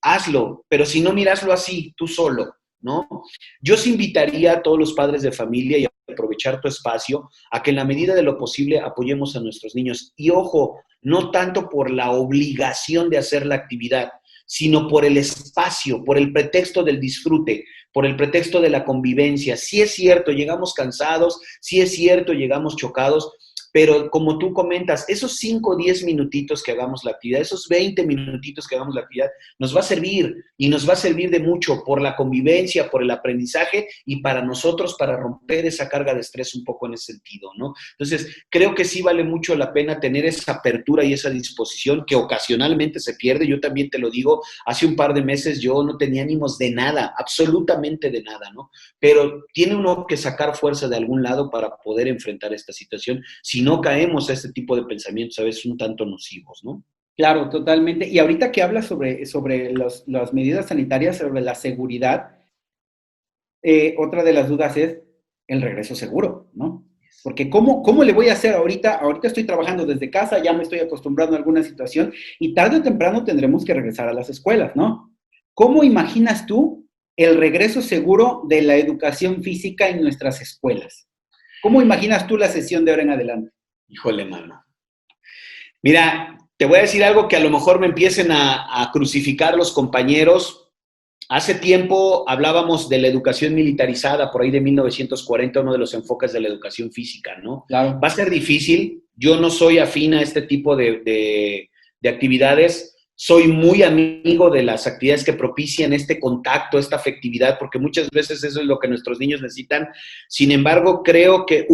hazlo, pero si no, miraslo así, tú solo, ¿no? Yo os invitaría a todos los padres de familia y a aprovechar tu espacio a que en la medida de lo posible apoyemos a nuestros niños. Y ojo, no tanto por la obligación de hacer la actividad, sino por el espacio, por el pretexto del disfrute, por el pretexto de la convivencia. Sí es cierto, llegamos cansados, sí es cierto, llegamos chocados, pero como tú comentas, esos 5 o 10 minutitos que hagamos la actividad, esos 20 minutitos que hagamos la actividad, nos va a servir y nos va a servir de mucho por la convivencia, por el aprendizaje y para nosotros, para romper esa carga de estrés un poco en ese sentido, ¿no? Entonces, creo que sí vale mucho la pena tener esa apertura y esa disposición que ocasionalmente se pierde. Yo también te lo digo, hace un par de meses yo no tenía ánimos de nada, absolutamente de nada, ¿no? Pero tiene uno que sacar fuerza de algún lado para poder enfrentar esta situación. Si no caemos a este tipo de pensamientos a veces un tanto nocivos, ¿no? Claro, totalmente. Y ahorita que hablas sobre las medidas sanitarias, sobre la seguridad, otra de las dudas es el regreso seguro, ¿no? Porque ¿cómo le voy a hacer ahorita? Ahorita estoy trabajando desde casa, ya me estoy acostumbrando a alguna situación y tarde o temprano tendremos que regresar a las escuelas, ¿no? ¿Cómo imaginas tú el regreso seguro de la educación física en nuestras escuelas? ¿Cómo imaginas tú la sesión de ahora en adelante? Híjole, mano. Mira, te voy a decir algo que a lo mejor me empiecen a crucificar los compañeros. Hace tiempo hablábamos de la educación militarizada, por ahí de 1940, uno de los enfoques de la educación física, ¿no? Claro. Va a ser difícil. Yo no soy afín a este tipo de actividades. Soy muy amigo de las actividades que propician este contacto, esta afectividad, porque muchas veces eso es lo que nuestros niños necesitan. Sin embargo, creo que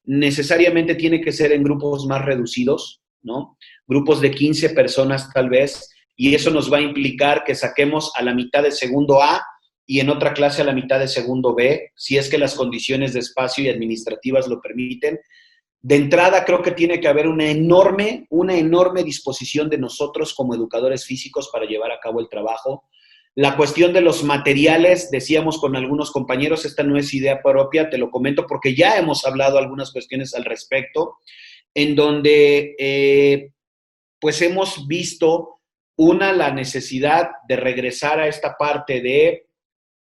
necesariamente tiene que ser en grupos más reducidos, ¿no? Grupos de 15 personas tal vez, y eso nos va a implicar que saquemos a la mitad de segundo A y en otra clase a la mitad de segundo B, si es que las condiciones de espacio y administrativas lo permiten. De entrada, creo que tiene que haber una enorme disposición de nosotros como educadores físicos para llevar a cabo el trabajo. La cuestión de los materiales, decíamos con algunos compañeros, esta no es idea propia, te lo comento porque ya hemos hablado algunas cuestiones al respecto, en donde pues hemos visto la necesidad de regresar a esta parte de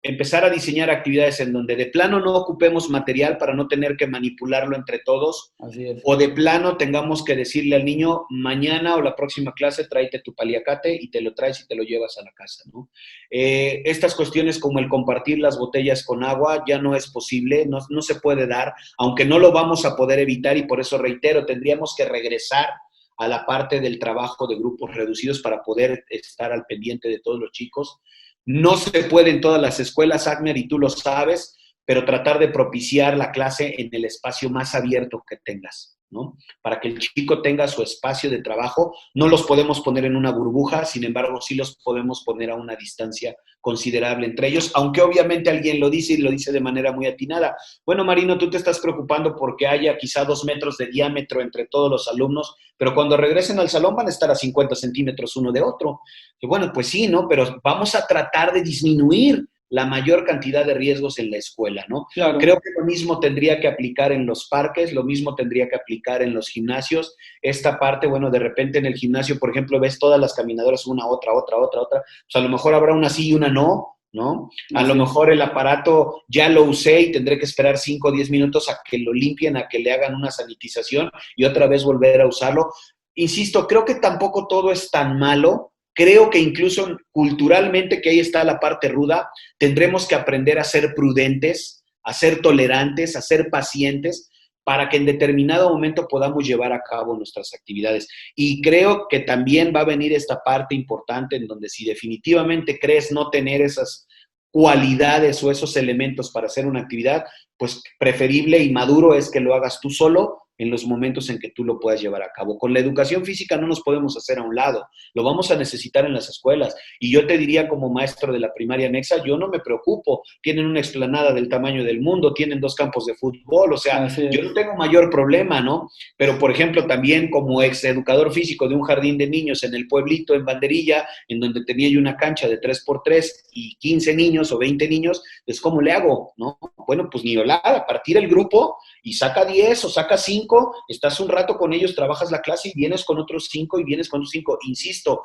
empezar a diseñar actividades en donde de plano no ocupemos material para no tener que manipularlo entre todos, Así es. o de plano tengamos que decirle al niño, mañana o la próxima clase tráete tu paliacate y te lo traes y te lo llevas a la casa, ¿no? Estas cuestiones como el compartir las botellas con agua ya no es posible, no se puede dar, aunque no lo vamos a poder evitar y por eso reitero, tendríamos que regresar a la parte del trabajo de grupos reducidos para poder estar al pendiente de todos los chicos. No se puede en todas las escuelas, Agner, y tú lo sabes, pero tratar de propiciar la clase en el espacio más abierto que tengas, ¿no? Para que el chico tenga su espacio de trabajo. No los podemos poner en una burbuja, sin embargo, sí los podemos poner a una distancia considerable entre ellos, aunque obviamente alguien lo dice y lo dice de manera muy atinada. Bueno, Marino, tú te estás preocupando porque haya quizá 2 metros de diámetro entre todos los alumnos, pero cuando regresen al salón van a estar a 50 centímetros uno de otro. Y bueno, pues sí, ¿no? Pero vamos a tratar de disminuir la mayor cantidad de riesgos en la escuela, ¿no? Claro. Creo que lo mismo tendría que aplicar en los parques, lo mismo tendría que aplicar en los gimnasios. Esta parte, bueno, de repente en el gimnasio, por ejemplo, ves todas las caminadoras, una, otra, pues a lo mejor habrá una sí y una no, ¿no? A lo mejor el aparato ya lo usé y tendré que esperar 5 o 10 minutos a que lo limpien, a que le hagan una sanitización y otra vez volver a usarlo. Insisto, creo que tampoco todo es tan malo. Creo que incluso culturalmente, que ahí está la parte ruda, tendremos que aprender a ser prudentes, a ser tolerantes, a ser pacientes, para que en determinado momento podamos llevar a cabo nuestras actividades. Y creo que también va a venir esta parte importante en donde si definitivamente crees no tener esas cualidades o esos elementos para hacer una actividad, pues preferible y maduro es que lo hagas tú solo en los momentos en que tú lo puedas llevar a cabo. Con la educación física no nos podemos hacer a un lado, lo vamos a necesitar en las escuelas. Y yo te diría como maestro de la primaria anexa, yo no me preocupo, tienen una explanada del tamaño del mundo, tienen 2 campos de fútbol, o sea, yo no tengo mayor problema, ¿no? Pero, por ejemplo, también como ex educador físico de un jardín de niños en el pueblito, en Banderilla, en donde tenía yo una cancha de 3x3 y 15 niños o 20 niños, pues ¿cómo le hago, no? Bueno, pues ni hablar, partir el grupo y saca 10 o saca 5, estás un rato con ellos, trabajas la clase y vienes con otros 5 y vienes con otros 5. Insisto,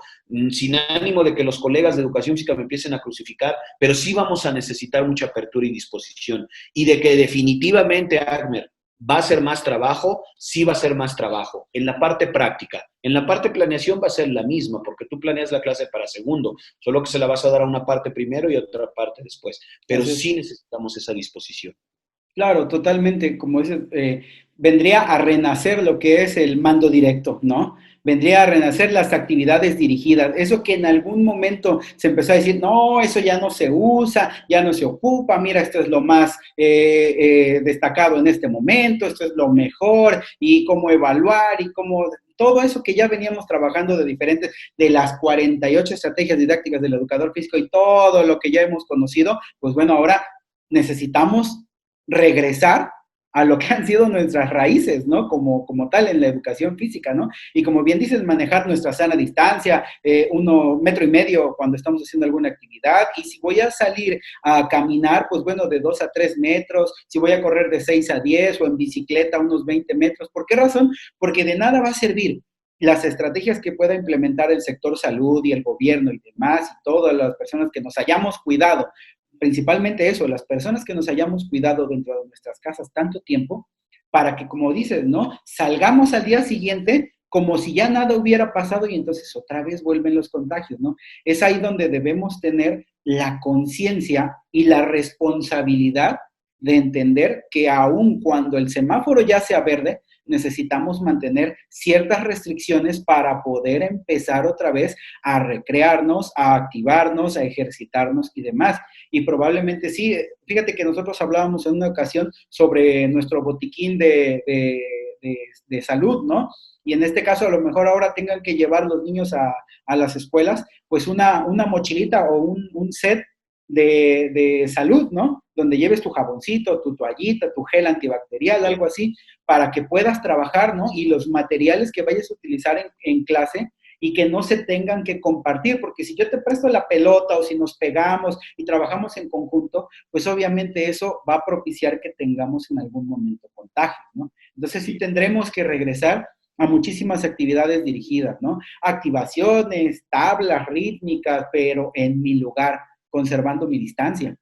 sin ánimo de que los colegas de educación física me empiecen a crucificar, pero sí vamos a necesitar mucha apertura y disposición. Y de que definitivamente, Agner, va a ser más trabajo, sí va a ser más trabajo. En la parte práctica, en la parte planeación va a ser la misma, porque tú planeas la clase para segundo, solo que se la vas a dar a una parte primero y a otra parte después. Pero sí necesitamos esa disposición. Claro, totalmente, como dices, vendría a renacer lo que es el mando directo, ¿no? Vendría a renacer las actividades dirigidas, eso que en algún momento se empezó a decir, no, eso ya no se usa, ya no se ocupa, mira, esto es lo más destacado en este momento, esto es lo mejor, y cómo evaluar, y cómo todo eso que ya veníamos trabajando de las 48 estrategias didácticas del educador físico y todo lo que ya hemos conocido, pues bueno, ahora necesitamos regresar a lo que han sido nuestras raíces, ¿no? Como tal en la educación física, ¿no? Y como bien dices, manejar nuestra sana distancia, 1,5 metros cuando estamos haciendo alguna actividad, y si voy a salir a caminar, pues bueno, de 2 a 3 metros, si voy a correr de 6 a 10 o en bicicleta unos 20 metros. ¿Por qué razón? Porque de nada va a servir las estrategias que pueda implementar el sector salud y el gobierno y demás, y todas las personas que nos hayamos cuidado, principalmente eso, las personas que nos hayamos cuidado dentro de nuestras casas tanto tiempo, para que, como dices, ¿no? Salgamos al día siguiente como si ya nada hubiera pasado y entonces otra vez vuelven los contagios, ¿no? Es ahí donde debemos tener la conciencia y la responsabilidad de entender que aun cuando el semáforo ya sea verde, necesitamos mantener ciertas restricciones para poder empezar otra vez a recrearnos, a activarnos, a ejercitarnos y demás. Y probablemente sí, fíjate que nosotros hablábamos en una ocasión sobre nuestro botiquín de salud, ¿no? Y en este caso a lo mejor ahora tengan que llevar los niños a las escuelas, pues una mochilita o un set de salud, ¿no? donde lleves tu jaboncito, tu toallita, tu gel antibacterial, algo así, para que puedas trabajar, ¿no? Y los materiales que vayas a utilizar en clase y que no se tengan que compartir, porque si yo te presto la pelota o si nos pegamos y trabajamos en conjunto, pues obviamente eso va a propiciar que tengamos en algún momento contagio, ¿no? Entonces sí tendremos que regresar a muchísimas actividades dirigidas, ¿no? Activaciones, tablas rítmicas, pero en mi lugar, conservando mi distancia.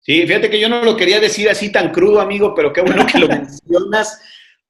Sí, fíjate que yo no lo quería decir así tan crudo, amigo, pero qué bueno que lo mencionas.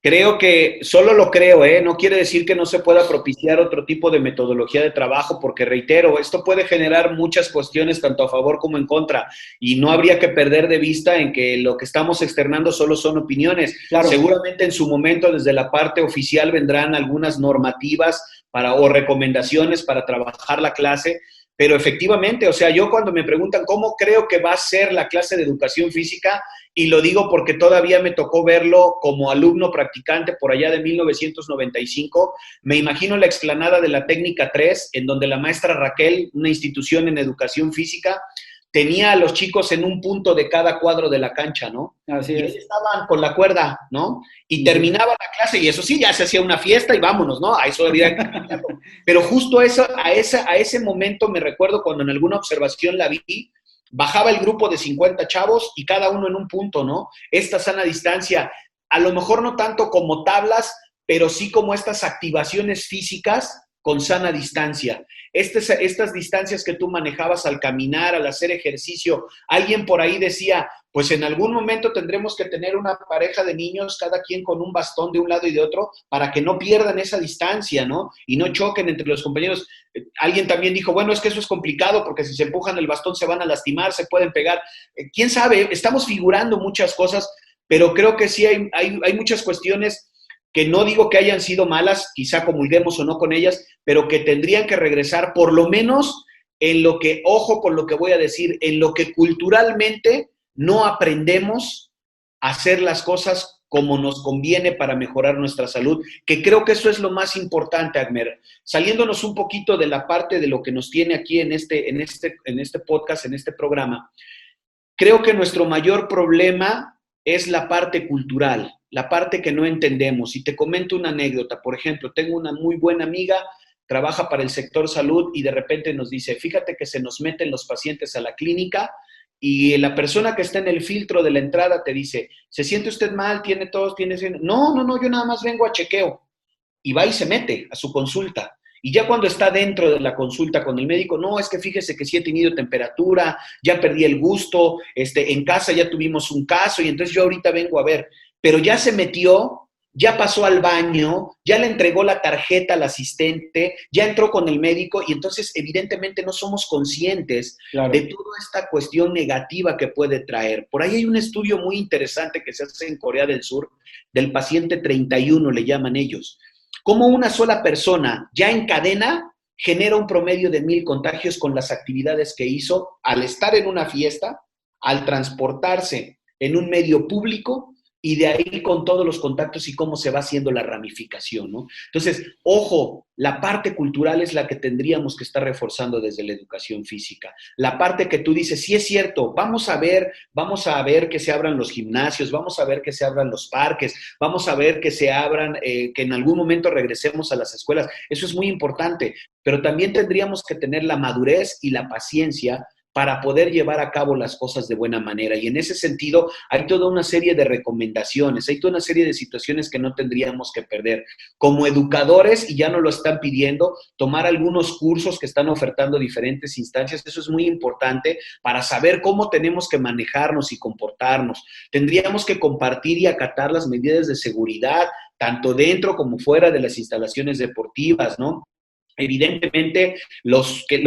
Creo que, solo lo creo, ¿eh? No quiere decir que no se pueda propiciar otro tipo de metodología de trabajo, porque reitero, esto puede generar muchas cuestiones tanto a favor como en contra, y no habría que perder de vista en que lo que estamos externando solo son opiniones. Claro. Seguramente en su momento desde la parte oficial vendrán algunas normativas o recomendaciones para trabajar la clase, pero efectivamente, o sea, yo cuando me preguntan cómo creo que va a ser la clase de educación física, y lo digo porque todavía me tocó verlo como alumno practicante por allá de 1995, me imagino la explanada de la Técnica 3, en donde la maestra Raquel, una institución en educación física, tenía a los chicos en un punto de cada cuadro de la cancha, ¿no? Así y es. estaban con la cuerda, ¿no? Y terminaba la clase y eso sí, ya se hacía una fiesta y vámonos, ¿no? A eso había que cambiarlo. Pero justo eso, a ese momento me recuerdo cuando en alguna observación la vi, bajaba el grupo de 50 chavos y cada uno en un punto, ¿no? Esta sana distancia, a lo mejor no tanto como tablas, pero sí como estas activaciones físicas con sana distancia. Estas distancias que tú manejabas al caminar, al hacer ejercicio, alguien por ahí decía, pues en algún momento tendremos que tener una pareja de niños, cada quien con un bastón de un lado y de otro, para que no pierdan esa distancia, ¿no? Y no choquen entre los compañeros. Alguien también dijo, bueno, es que eso es complicado porque si se empujan el bastón se van a lastimar, se pueden pegar. ¿Quién sabe? Estamos figurando muchas cosas, pero creo que sí hay muchas cuestiones que no digo que hayan sido malas, quizá comulguemos o no con ellas, pero que tendrían que regresar por lo menos en lo que, ojo con lo que voy a decir, en lo que culturalmente no aprendemos a hacer las cosas como nos conviene para mejorar nuestra salud, que creo que eso es lo más importante, Agmer. Saliéndonos un poquito de la parte de lo que nos tiene aquí en este podcast, en este programa, creo que nuestro mayor problema es la parte cultural, la parte que no entendemos. Y te comento una anécdota. Por ejemplo, tengo una muy buena amiga, trabaja para el sector salud y de repente nos dice, fíjate que se nos meten los pacientes a la clínica y la persona que está en el filtro de la entrada te dice, ¿se siente usted mal? ¿Tiene tos? ¿Tiene...? No, yo nada más vengo a chequeo. Y va y se mete a su consulta. Y ya cuando está dentro de la consulta con el médico, no, es que fíjese que sí he tenido temperatura, ya perdí el gusto, en casa ya tuvimos un caso y entonces yo ahorita vengo a ver. Pero ya se metió, ya pasó al baño, ya le entregó la tarjeta al asistente, ya entró con el médico y entonces evidentemente no somos conscientes de toda esta cuestión negativa que puede traer. Por ahí hay un estudio muy interesante que se hace en Corea del Sur del paciente 31, le llaman ellos. Cómo una sola persona ya en cadena genera un promedio de 1,000 contagios con las actividades que hizo al estar en una fiesta, al transportarse en un medio público y de ahí con todos los contactos y cómo se va haciendo la ramificación, ¿no? Entonces, ojo, la parte cultural es la que tendríamos que estar reforzando desde la educación física. La parte que tú dices, sí es cierto, vamos a ver que se abran los gimnasios, vamos a ver que se abran los parques, vamos a ver que se abran, que en algún momento regresemos a las escuelas. Eso es muy importante, pero también tendríamos que tener la madurez y la paciencia para poder llevar a cabo las cosas de buena manera. Y en ese sentido, hay toda una serie de recomendaciones, hay toda una serie de situaciones que no tendríamos que perder. Como educadores, y ya nos lo están pidiendo, tomar algunos cursos que están ofertando diferentes instancias, eso es muy importante para saber cómo tenemos que manejarnos y comportarnos. Tendríamos que compartir y acatar las medidas de seguridad, tanto dentro como fuera de las instalaciones deportivas, ¿no? Evidentemente, lo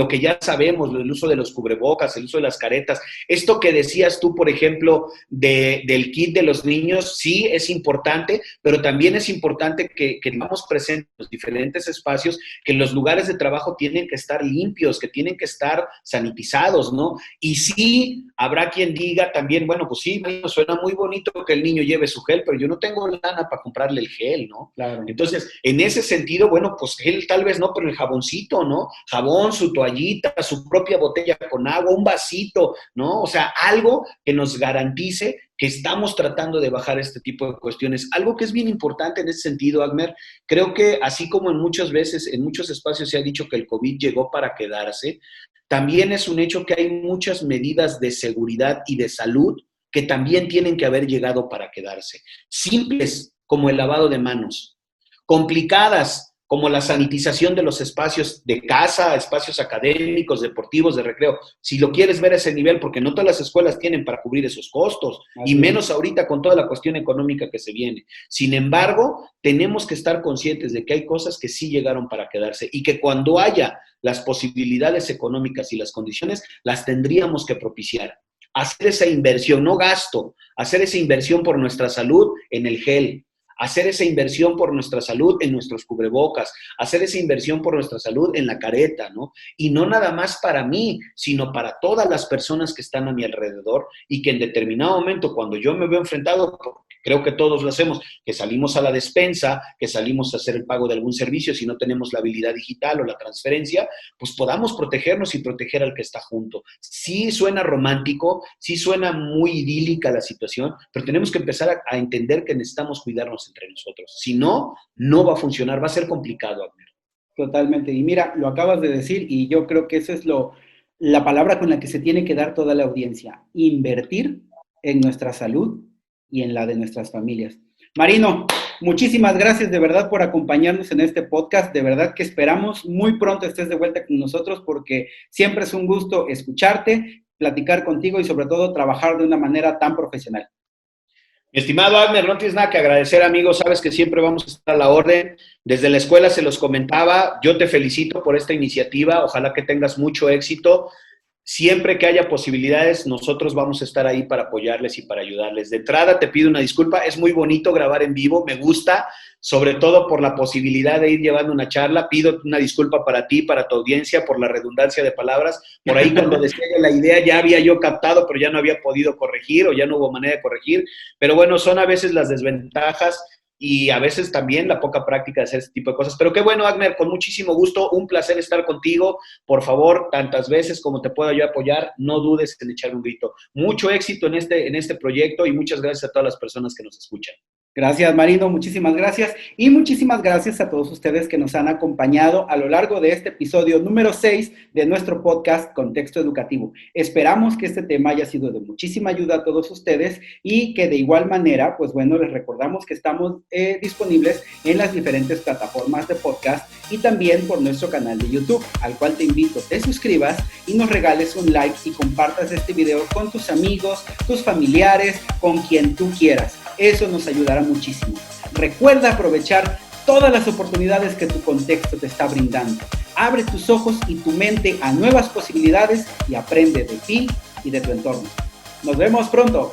que ya sabemos, el uso de los cubrebocas, el uso de las caretas, esto que decías tú, por ejemplo, del kit de los niños, sí es importante, pero también es importante que tengamos presentes en los diferentes espacios, que los lugares de trabajo tienen que estar limpios, que tienen que estar sanitizados, ¿no? Y sí, habrá quien diga también, bueno, pues sí, suena muy bonito que el niño lleve su gel, pero yo no tengo lana para comprarle el gel, ¿no? Claro. Entonces, en ese sentido, bueno, pues gel tal vez no, pero el jaboncito, ¿no? Jabón, su toallita, su propia botella con agua, un vasito, ¿no? O sea, algo que nos garantice que estamos tratando de bajar este tipo de cuestiones. Algo que es bien importante en ese sentido, Agmer, creo que así como en muchas veces, en muchos espacios se ha dicho que el COVID llegó para quedarse, también es un hecho que hay muchas medidas de seguridad y de salud que también tienen que haber llegado para quedarse. Simples como el lavado de manos, complicadas como la sanitización de los espacios de casa, espacios académicos, deportivos, de recreo. Si lo quieres ver a ese nivel, porque no todas las escuelas tienen para cubrir esos costos, y menos ahorita con toda la cuestión económica que se viene. Sin embargo, tenemos que estar conscientes de que hay cosas que sí llegaron para quedarse y que cuando haya las posibilidades económicas y las condiciones, las tendríamos que propiciar. Hacer esa inversión, no gasto, hacer esa inversión por nuestra salud en el gel, hacer esa inversión por nuestra salud en nuestros cubrebocas, hacer esa inversión por nuestra salud en la careta, ¿no? Y no nada más para mí, sino para todas las personas que están a mi alrededor y que en determinado momento, cuando yo me veo enfrentado, creo que todos lo hacemos, que salimos a la despensa, que salimos a hacer el pago de algún servicio, si no tenemos la habilidad digital o la transferencia, pues podamos protegernos y proteger al que está junto. Sí suena romántico, sí suena muy idílica la situación, pero tenemos que empezar a entender que necesitamos cuidarnos entre nosotros. Si no, no va a funcionar, va a ser complicado, Abner. Totalmente. Y mira, lo acabas de decir y yo creo que esa es la palabra con la que se tiene que dar toda la audiencia. Invertir en nuestra salud y en la de nuestras familias. Marino, muchísimas gracias de verdad por acompañarnos en este podcast. De verdad que esperamos muy pronto estés de vuelta con nosotros porque siempre es un gusto escucharte, platicar contigo y sobre todo trabajar de una manera tan profesional. Mi estimado Abner, no tienes nada que agradecer, amigo. Sabes que siempre vamos a estar a la orden. Desde la escuela se los comentaba. Yo te felicito por esta iniciativa. Ojalá que tengas mucho éxito. Siempre que haya posibilidades, nosotros vamos a estar ahí para apoyarles y para ayudarles. De entrada, te pido una disculpa. Es muy bonito grabar en vivo. Me gusta, sobre todo por la posibilidad de ir llevando una charla. Pido una disculpa para ti, para tu audiencia, por la redundancia de palabras. Por ahí cuando decía la idea ya había yo captado, pero ya no había podido corregir o ya no hubo manera de corregir. Pero bueno, son a veces las desventajas y a veces también la poca práctica de hacer este tipo de cosas. Pero qué bueno, Agner, con muchísimo gusto, un placer estar contigo. Por favor, tantas veces como te pueda yo apoyar, no dudes en echar un grito. Mucho éxito en este proyecto y muchas gracias a todas las personas que nos escuchan. Gracias, Marino, muchísimas gracias. Y muchísimas gracias a todos ustedes que nos han acompañado a lo largo de este episodio número 6 de nuestro podcast Contexto Educativo. Esperamos que este tema haya sido de muchísima ayuda a todos ustedes y que de igual manera, pues bueno, les recordamos que estamos disponibles en las diferentes plataformas de podcast y también por nuestro canal de YouTube, al cual te invito te suscribas y nos regales un like y compartas este video con tus amigos, tus familiares, con quien tú quieras. Eso nos ayudará muchísimo. Recuerda aprovechar todas las oportunidades que tu contexto te está brindando. Abre tus ojos y tu mente a nuevas posibilidades y aprende de ti y de tu entorno. Nos vemos pronto.